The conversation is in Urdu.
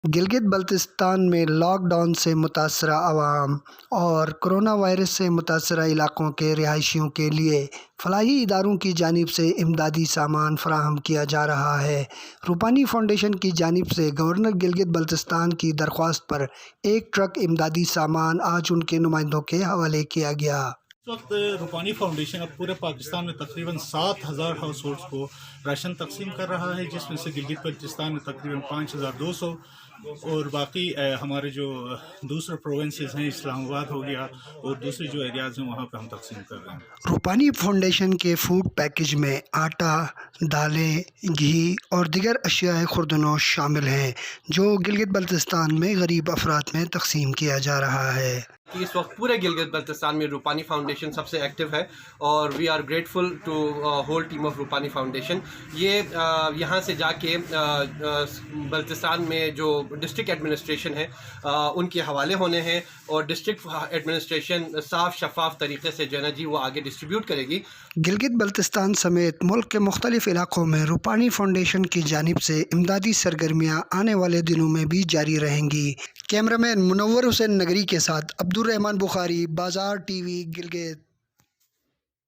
گلگت بلتستان میں لاک ڈاؤن سے متاثرہ عوام اور کرونا وائرس سے متاثرہ علاقوں کے رہائشیوں کے لیے فلاحی اداروں کی جانب سے امدادی سامان فراہم کیا جا رہا ہے۔ روپانی فاؤنڈیشن کی جانب سے گورنر گلگت بلتستان کی درخواست پر ایک ٹرک امدادی سامان آج ان کے نمائندوں کے حوالے کیا گیا۔ اس وقت روپانی فاؤنڈیشن اب پورے پاکستان میں تقریباً 7,000 ہاؤس ہولڈز کو راشن تقسیم کر رہا ہے، جس میں سے گلگت بلتستان میں تقریباً 5,200 اور باقی ہمارے جو دوسرے پروونسز ہیں، اسلام آباد ہو گیا اور دوسرے جو ایریاز ہیں وہاں پہ ہم تقسیم کر رہے ہیں۔ روپانی فاؤنڈیشن کے فوڈ پیکج میں آٹا، دالیں، گھی اور دیگر اشیاء خوردنوش شامل ہیں، جو گلگت بلتستان میں غریب افراد میں تقسیم کیا جا رہا ہے۔ اس وقت پورے گلگت بلتستان میں روپانی فاؤنڈیشن سب سے ایکٹیو ہے اور we are grateful to whole team of Rupani Foundation. یہ یہاں سے جا کے بلتستان میں جو ڈسٹرکٹ ایڈمنسٹریشن ہے ان کے حوالے ہونے ہیں اور ڈسٹرکٹ ایڈمنسٹریشن صاف شفاف طریقے سے جو ہے نا جی وہ آگے ڈسٹریبیوٹ کرے گی۔ گلگت بلتستان سمیت ملک کے مختلف علاقوں میں روپانی فاؤنڈیشن کی جانب سے امدادی سرگرمیاں آنے والے دنوں میں بھی جاری رہیں گی۔ کیمرہ مین منور حسین نگری کے ساتھ عبدالرحمان بخاری، بازار ٹی وی، گلگت۔